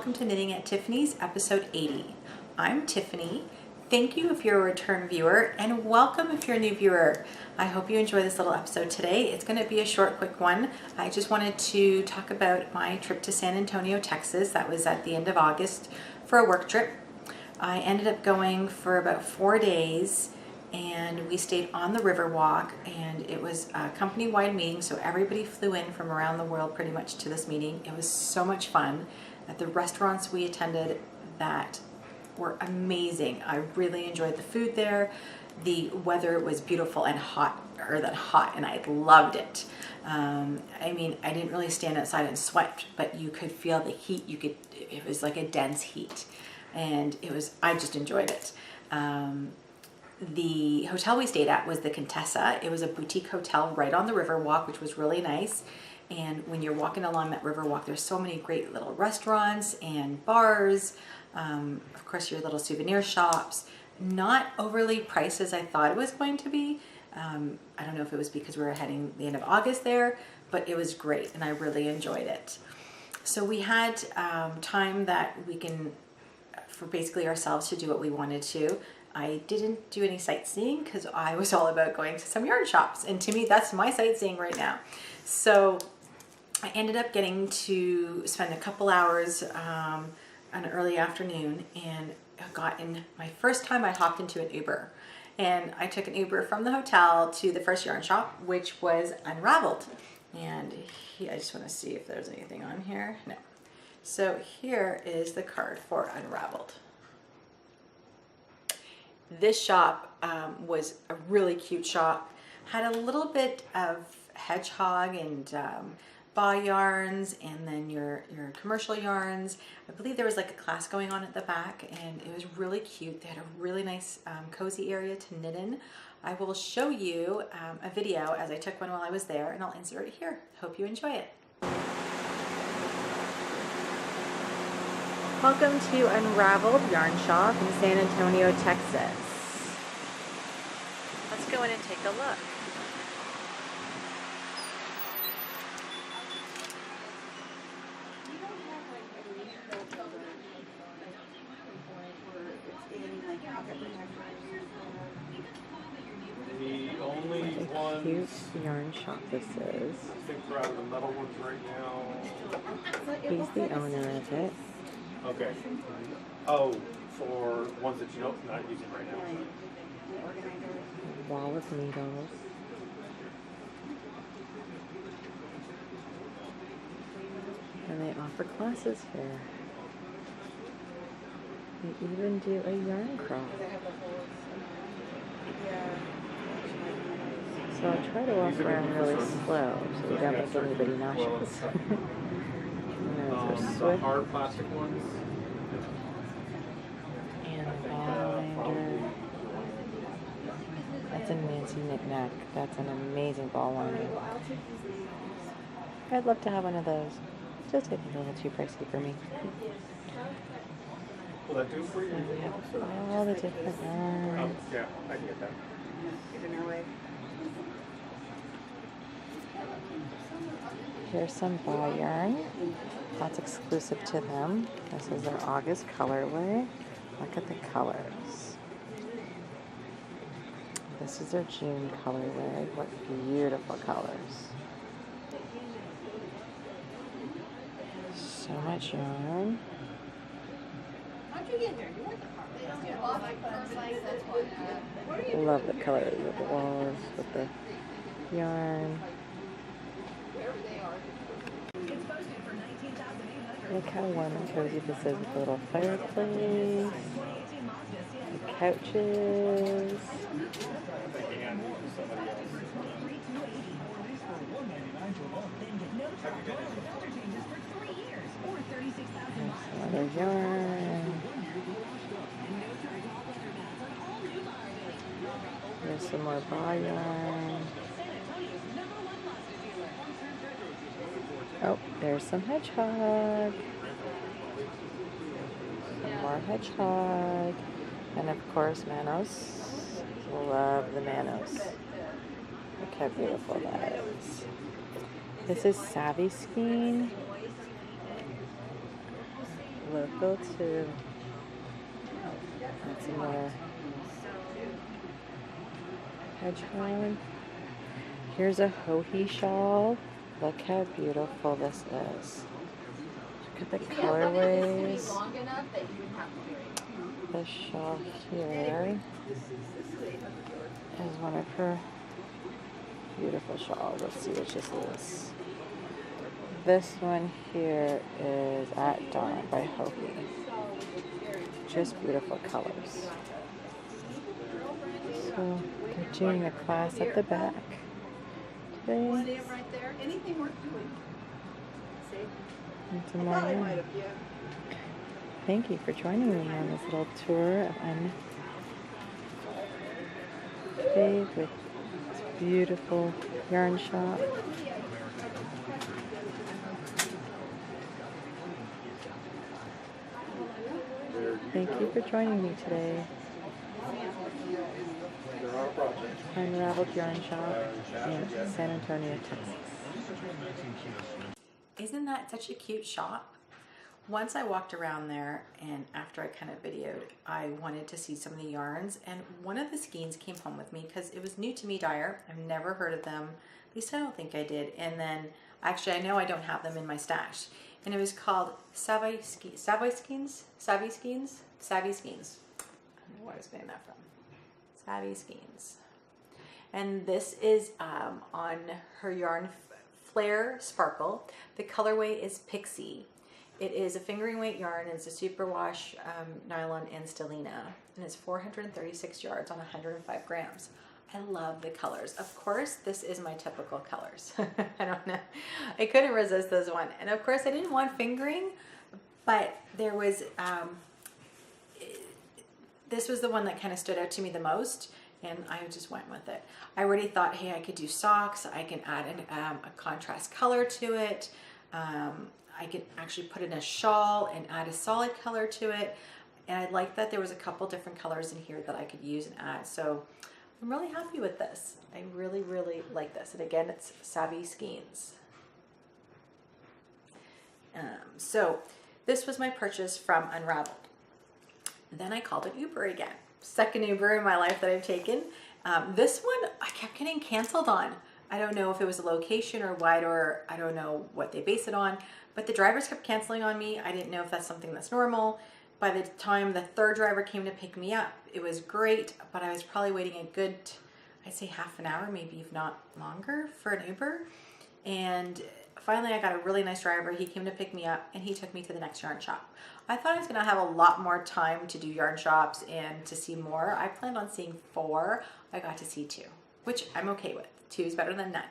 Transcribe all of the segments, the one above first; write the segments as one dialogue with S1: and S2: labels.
S1: welcome to Knitting at Tiffany's, episode 80. I'm Tiffany. Thank you if you're a return viewer, and welcome if you're a new viewer. I hope you enjoy this little episode today. It's going to be a short, quick one. I just wanted to talk about my trip to San Antonio, Texas. That was at the end of August for a work trip. I ended up going for about 4 days, and we stayed on the Riverwalk, and it was a company-wide meeting, so everybody flew in from around the world pretty much to this meeting. It was so much fun. At the restaurants we attended that were amazing. I really enjoyed the food there. The weather was beautiful and hotter than hot, and I loved it. I mean, I didn't really stand outside and sweat, but you could feel the heat. It was like a dense heat, and I just enjoyed it. The hotel we stayed at was the Contessa. It was a boutique hotel right on the Riverwalk, which was really nice. And when you're walking along that Riverwalk, there's so many great little restaurants and bars. Of course, your little souvenir shops. Not overly priced as I thought it was going to be. I don't know if it was because we were heading the end of August there, but it was great and I really enjoyed it. So we had time that we can, for basically ourselves, to do what we wanted to. I didn't do any sightseeing because I was all about going to some yarn shops, and to me that's my sightseeing right now. So I ended up getting to spend a couple hours an early afternoon, and my first time I hopped into an Uber, and I took an Uber from the hotel to the first yarn shop, which was Unraveled. And I just want to see if there's anything on here. No. So here is the card for Unraveled. This shop was a really cute shop. Had a little bit of hedgehog and ball yarns, and then your commercial yarns. I believe there was like a class going on at the back, and it was really cute. They had a really nice cozy area to knit in. I will show you a video as I took one while I was there, and I'll insert it here. Hope you enjoy it. Welcome to Unraveled Yarn Shop in San Antonio, Texas. Let's go in and take a look. What a cute yarn shop this is.
S2: I think we're out of the metal ones right now.
S1: He's the owner of it.
S2: Okay. Oh, for ones that you don't not using right now.
S1: Wall of needles. And they offer classes here. They even do a yarn craft. So I'll try to walk around really slow so we don't make anybody nauseous.
S2: The hard plastic ones.
S1: And the ball winder. That's a Nancy Knick-Knack. That's an amazing ball winder. I'd love to have one of those. Just I think a little too pricey for me.
S2: Will that do for you?
S1: And we have all the different yarns.
S2: Oh, yeah, I can get that.
S1: Here's some ball yarn. That's exclusive to them. This is their August colorway. Look at the colors. This is their June colorway. What beautiful colors. So much yarn. Love the colors of the walls with the yarn. Look how warm and cozy this is with the little fireplace, the couches. There's some other yarn. There's some more ball yarn. Oh, there's some hedgehog. Some more hedgehog. And of course, Manos. Love the Manos. Look how beautiful that is. This is Savvy Skein. local too. That's another hedgehog. Here's a Hohi shawl. Look how beautiful this is. Look at the colorways. This shawl here is one of her beautiful shawls. Let's see what this is. This one here is At Dawn by Hohi. Just beautiful colors. So they're doing a class at the back today. And tomorrow. Thank you for joining me on this little tour of Unfade with this beautiful yarn shop. Thank you for joining me today. Unraveled Yarn Shop in San Antonio, Texas. Isn't that such a cute shop? Once I walked around there, and after I kind of videoed, I wanted to see some of the yarns, and one of the skeins came home with me because it was new to me, Dyer. I've never heard of them. At least I don't think I did. And then, actually, I know I don't have them in my stash. And it was called Savvy Skeins. I don't know where I was getting that from. Savvy Skeins. And this is on her yarn Flare Sparkle. The colorway is Pixie. It is a fingering weight yarn, and it's a superwash nylon and stellina, and it's 436 yards on 105 grams. I love the colors. Of course, this is my typical colors. I don't know. I couldn't resist this one. And of course, I didn't want fingering, but there was, this was the one that kind of stood out to me the most, and I just went with it. I already thought, hey, I could do socks. I can add a contrast color to it. I could actually put in a shawl and add a solid color to it. And I like that there was a couple different colors in here that I could use and add. So I'm really happy with this. I really, really like this. And again, it's Savvy Skeins. So this was my purchase from Unraveled. Then I called an Uber again. Second Uber in my life that I've taken. This one I kept getting canceled on. I don't know if it was a location or what, or I don't know what they base it on, but the drivers kept canceling on me. I didn't know if that's something that's normal. By the time the third driver came to pick me up, it was great, but I was probably waiting a good, I'd say half an hour, maybe if not longer, for an Uber. And finally I got a really nice driver. He came to pick me up and he took me to the next yarn shop. I thought I was gonna have a lot more time to do yarn shops and to see more. I planned on seeing 4. I got to see 2, which I'm okay with. 2 is better than none.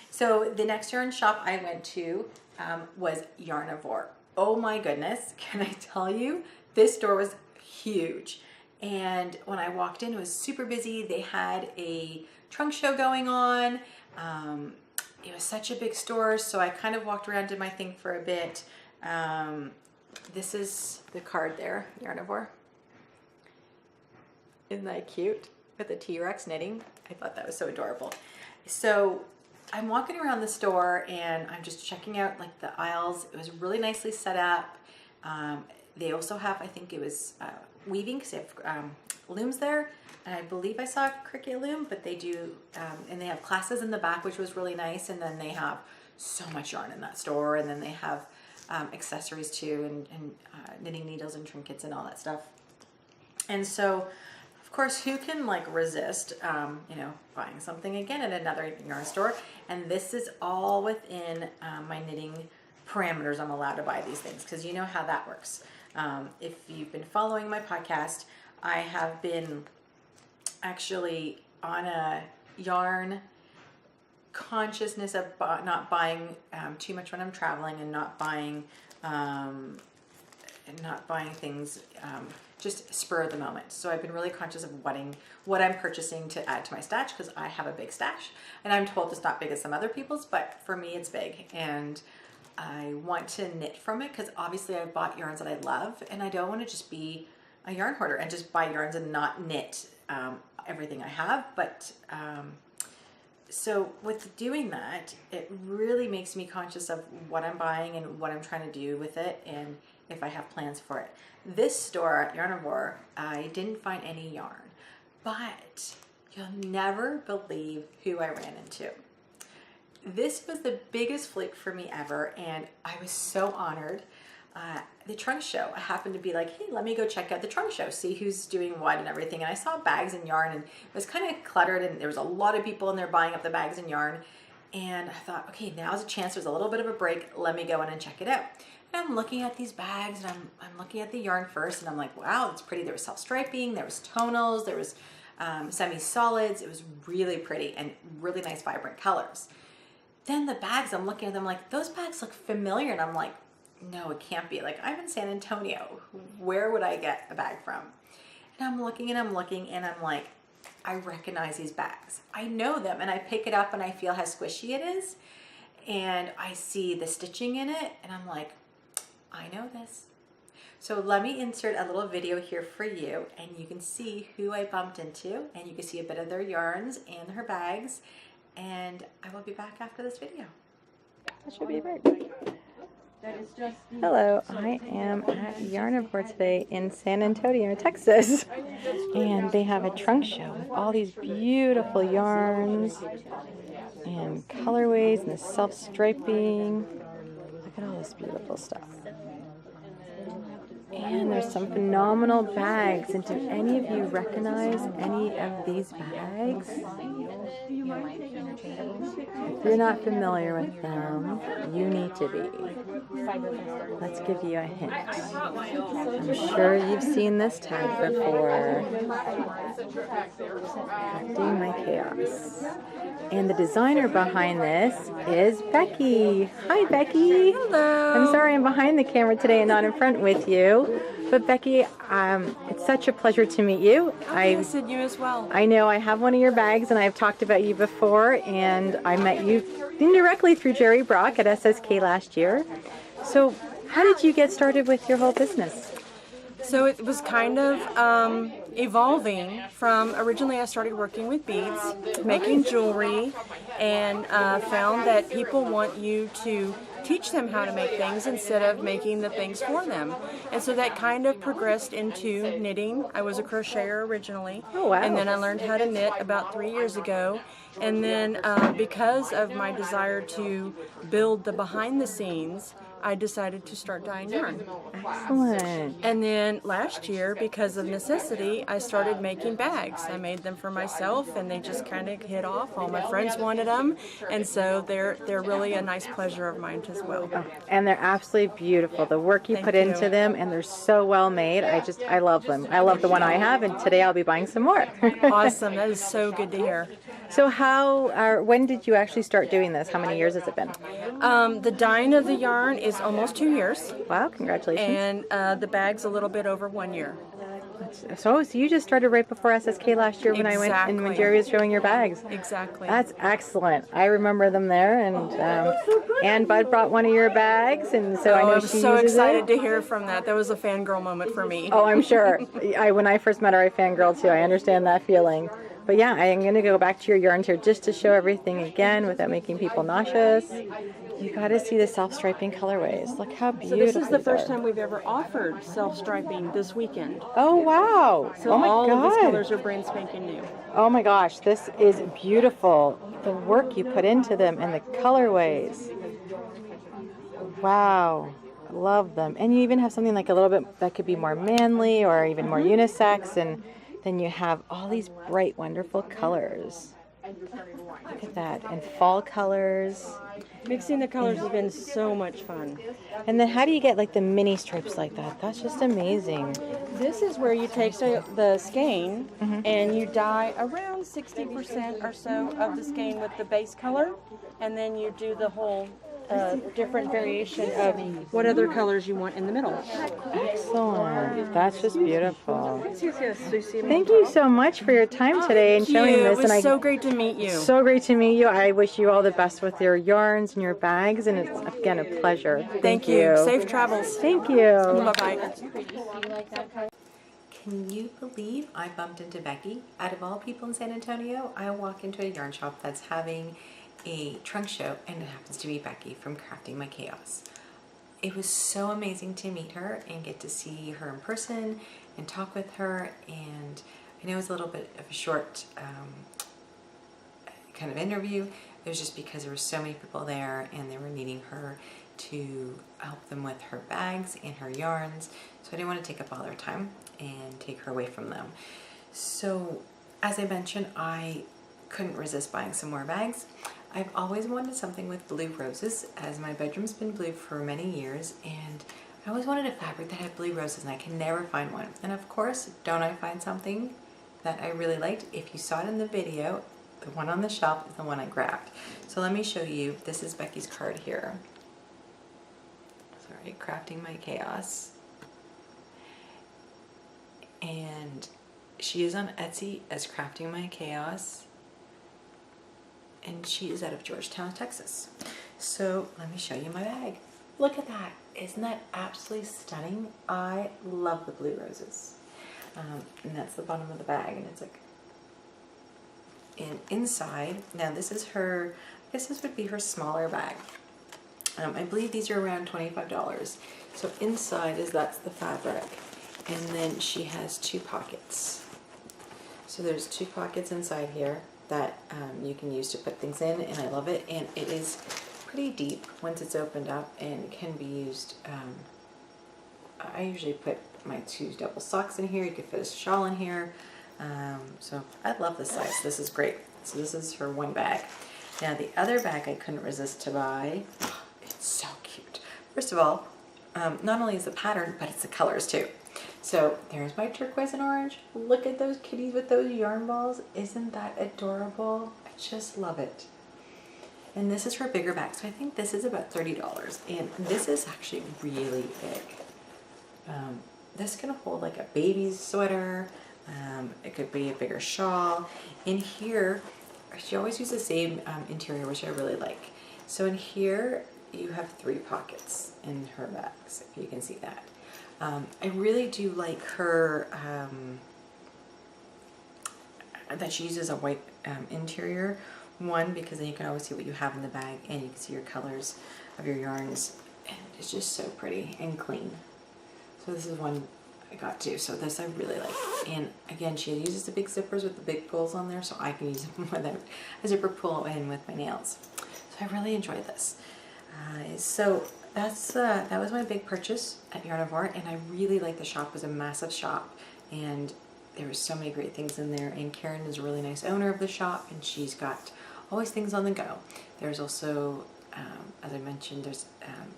S1: So the next yarn shop I went to was Yarnivore. Oh my goodness, can I tell you, this store was huge. And when I walked in, it was super busy. They had a trunk show going on. It was such a big store, so I kind of walked around, did my thing for a bit. This is the card there, Yarnivore. Isn't that cute? With the T-Rex knitting. I thought that was so adorable. So I'm walking around the store and I'm just checking out like the aisles. It was really nicely set up. They also have, I think it was weaving, because they have looms there. And I believe I saw a Cricut loom, but they do, and they have classes in the back, which was really nice. And then they have so much yarn in that store. And then they have accessories too, and knitting needles and trinkets and all that stuff. And so, of course, who can like resist, you know, buying something again at another yarn store? And this is all within my knitting parameters. I'm allowed to buy these things because you know how that works. If you've been following my podcast, I have been actually on a yarn consciousness of not buying too much when I'm traveling, and not buying things just spur of the moment. So I've been really conscious of what I'm purchasing to add to my stash, because I have a big stash, and I'm told it's not big as some other people's, but for me it's big, and I want to knit from it because obviously I've bought yarns that I love, and I don't want to just be a yarn hoarder and just buy yarns and not knit everything I have. But So with doing that, it really makes me conscious of what I'm buying and what I'm trying to do with it, and if I have plans for it. This store at Yarnivore, I didn't find any yarn, but you'll never believe who I ran into. This was the biggest flip for me ever, and I was so honored. The trunk show, I happened to be like, hey, let me go check out the trunk show, see who's doing what and everything. And I saw bags and yarn, and it was kind of cluttered, and there was a lot of people in there buying up the bags and yarn. And I thought, okay, now's a chance. There's a little bit of a break. Let me go in and check it out. And I'm looking at these bags, and I'm looking at the yarn first, and I'm like, wow, it's pretty. There was self-striping, there was tonals, there was semi-solids. It was really pretty and really nice, vibrant colors. Then the bags, I'm looking at them like, those bags look familiar, and I'm like, no, it can't be. Like, I'm in San Antonio. Where would I get a bag from? And I'm looking and I'm looking, and I'm like, I recognize these bags. I know them, and I pick it up and I feel how squishy it is. And I see the stitching in it, and I'm like, I know this. So let me insert a little video here for you, and you can see who I bumped into, and you can see a bit of their yarns and her bags. And I will be back after this video.
S3: That should be right. Hello, I am at Yarnivore today in San Antonio, Texas, and they have a trunk show with all these beautiful yarns and colorways and the self-striping. Look at all this beautiful stuff. And there's some phenomenal bags. And do any of you recognize any of these bags? If you're not familiar with them, you need to be. Let's give you a hint. I'm sure you've seen this tag before. Crafting My Chaos. And the designer behind this is Becky. Hi, Becky.
S4: Hello.
S3: I'm sorry I'm behind the camera today and not in front with you. But Becky, it's such a pleasure to meet you.
S4: Nice to meet you as well.
S3: I know I have one of your bags, and I've talked about you before, and I met you indirectly through Jerry Brock at SSK last year. So how did you get started with your whole business?
S4: So it was kind of evolving from, originally I started working with beads, making jewelry, and found that people want you to teach them how to make things instead of making the things for them. And so that kind of progressed into knitting. I was a crocheter originally.
S3: Oh, wow.
S4: And then I learned how to knit about 3 years ago. And then because of my desire to build the behind the scenes, I decided to start dyeing yarn.
S3: Excellent.
S4: And then last year, because of necessity, I started making bags. I made them for myself, and they just kind of hit off. All my friends wanted them, and so they're really a nice pleasure of mine as well.
S3: And they're absolutely beautiful. The work you put into them, and they're so well made. I love them. I love the one I have, and today I'll be buying some more.
S4: Awesome. That is so good to hear.
S3: So when did you actually start doing this? How many years has it been?
S4: The dyeing of the yarn is almost 2 years.
S3: Wow, congratulations.
S4: And the bag's a little bit over 1 year.
S3: So you just started right before SSK last year when I went and when Jerry was showing your bags.
S4: Exactly.
S3: That's excellent. I remember them there, and Bud brought one of your bags, and so I know she uses it.
S4: I'm so excited to hear from that. That was a fangirl moment for me.
S3: Oh, I'm sure. When I first met her, I fangirled too. I understand that feeling. But yeah, I am going to go back to your yarns here just to show everything again without making people nauseous. You got to see the self-striping colorways. Look how beautiful.
S4: So this is the first time we've ever offered self-striping this weekend.
S3: Oh, wow.
S4: So
S3: oh my
S4: all
S3: God.
S4: of these colors are brand spanking new.
S3: Oh my gosh, this is beautiful. The work you put into them and the colorways. Wow. I love them. And you even have something like a little bit that could be more manly or even more unisex, and then you have all these bright, wonderful colors. Look at that. And fall colors.
S4: Mixing the colors has been so much fun.
S3: And then how do you get like the mini stripes like that? That's just amazing.
S4: This is where you take the skein and you dye around 60% or so of the skein with the base color, and then you do the whole different variation of what other colors you want in the middle.
S3: Excellent. That's just beautiful. Thank you so much for your time today and showing this.
S4: It was so great to meet you.
S3: So great to meet you. I wish you all the best with your yarns and your bags, and it's again a pleasure.
S4: Thank you. Safe travels.
S3: Thank you.
S4: Bye-bye.
S1: can you believe I bumped into Becky? Out of all people in San Antonio, I walk into a yarn shop that's having a trunk show, and it happens to be Becky from Crafting My Chaos. It was so amazing to meet her and get to see her in person and talk with her, and I know it was a little bit of a short kind of interview. It was just because there were so many people there and they were needing her to help them with her bags and her yarns, so I didn't want to take up all their time and take her away from them. So as I mentioned, I couldn't resist buying some more bags. I've always wanted something with blue roses, as my bedroom's been blue for many years, and I always wanted a fabric that had blue roses, and I can never find one. And of course, don't I find something that I really liked? If you saw it in the video, the one on the shelf is the one I grabbed. So let me show you. This is Becky's card here. Sorry, Crafting My Chaos. And she is on Etsy as Crafting My Chaos. And she is out of Georgetown, Texas. So let me show you my bag. Look at that. Isn't that absolutely stunning? I love the blue roses. And that's the bottom of the bag, and it's like, and inside, now this is her, I guess this would be her smaller bag. I believe these are around $25. So inside that's the fabric, and then she has 2 pockets. So there's 2 pockets inside here that you can use to put things in, and I love it. And it is pretty deep once it's opened up and can be used. I usually put my 2 double socks in here. You could fit a shawl in here. So I love this size. This is great. So this is for one bag. Now the other bag I couldn't resist to buy. Oh, it's so cute. First of all, not only is the pattern, but it's the colors too. So there's my turquoise and orange. Look at those kitties with those yarn balls. Isn't that adorable? I just love it. And this is for a bigger bag. So I think this is about $30. And this is actually really big. This can hold like a baby's sweater. It could be a bigger shawl. In here, she always uses the same interior, which I really like. So in here, you have 3 pockets in her bags, if you can see that. I really do like her, that she uses a white interior. One, because then you can always see what you have in the bag, and you can see your colors of your yarns. And it's just so pretty and clean. So this is one I got too. So this I really like. And again, she uses the big zippers with the big pulls on there, so I can use them without a zipper pull in with my nails. So I really enjoy this. So that's that was my big purchase at Yarnivore, and I really like the shop. It was a massive shop, and there were so many great things in there. And Karen is a really nice owner of the shop, and she's got always things on the go. There's also, as I mentioned, there's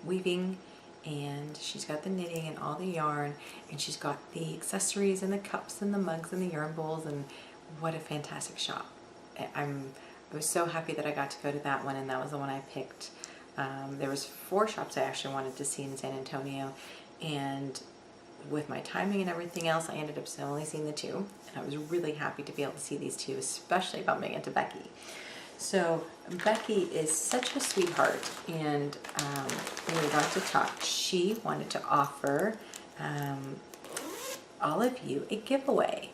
S1: weaving, and she's got the knitting and all the yarn, and she's got the accessories and the cups and the mugs and the yarn bowls, and what a fantastic shop. I was so happy that I got to go to that one, and that was the one I picked. There was 4 shops I actually wanted to see in San Antonio, and with my timing and everything else, I ended up only seeing the 2, and I was really happy to be able to see these 2, especially bumping into Becky. So Becky is such a sweetheart, and when we got to talk, she wanted to offer all of you a giveaway,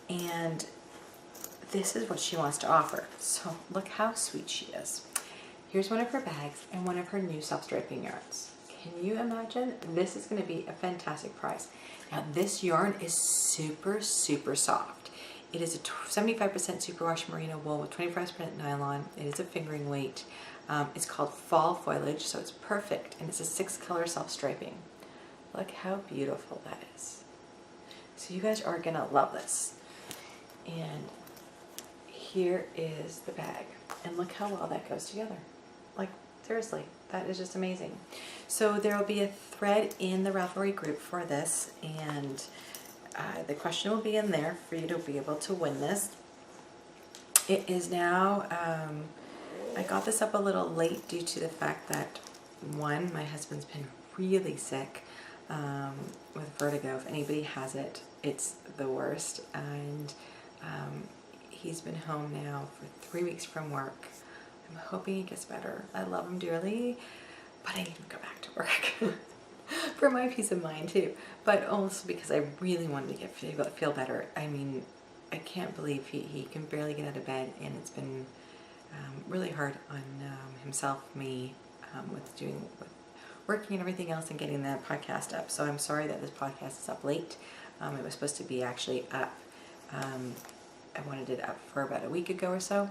S1: and this is what she wants to offer. So look how sweet she is. Here's one of her bags and one of her new self-striping yarns. Can you imagine? This is going to be a fantastic prize. Now this yarn is super, super soft. It is a 75% superwash merino wool with 25% nylon. It is a fingering weight. It's called Fall Foliage, so it's perfect, and it's a 6-color self-striping. Look how beautiful that is. So you guys are gonna love this. And here is the bag, and look how well that goes together. Like, seriously, that is just amazing. So there will be a thread in the Ravelry group for this, and the question will be in there for you to be able to win this. It is now, I got this up a little late due to the fact that, one, my husband's been really sick with vertigo. If anybody has it, it's the worst. And he's been home now for 3 weeks from work. I'm hoping he gets better. I love him dearly, but I need to go back to work. for my peace of mind too, but also because I really wanted to feel better. I mean, I can't believe he can barely get out of bed, and it's been really hard on himself, me, with working and everything else and getting that podcast up. So I'm sorry that this podcast is up late. It was supposed to be actually up. I wanted it up for about a week ago or so.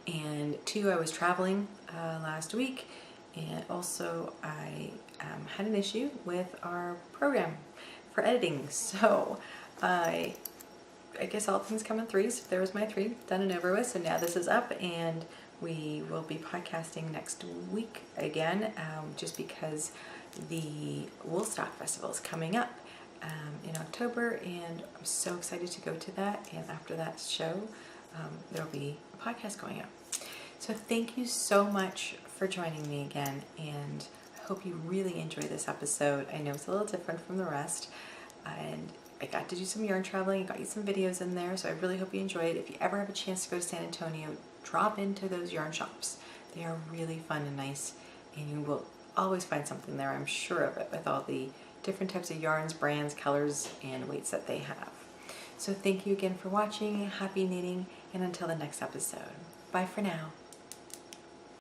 S1: And 2, I was traveling last week, and also I had an issue with our program for editing. So I guess all things come in threes. There was my 3 done and over with. So now this is up, and we will be podcasting next week again, just because the Woolstock Festival is coming up in October, and I'm so excited to go to that. And after that show, there'll be a podcast going up. So thank you so much for joining me again, and I hope you really enjoy this episode. I know it's a little different from the rest, and I got to do some yarn traveling. I got you some videos in there, so I really hope you enjoy it. If you ever have a chance to go to San Antonio, drop into those yarn shops. They are really fun and nice, and you will always find something there, I'm sure of it, with all the different types of yarns, brands, colors, and weights that they have. So thank you again for watching. Happy knitting, and until the next episode. Bye for now.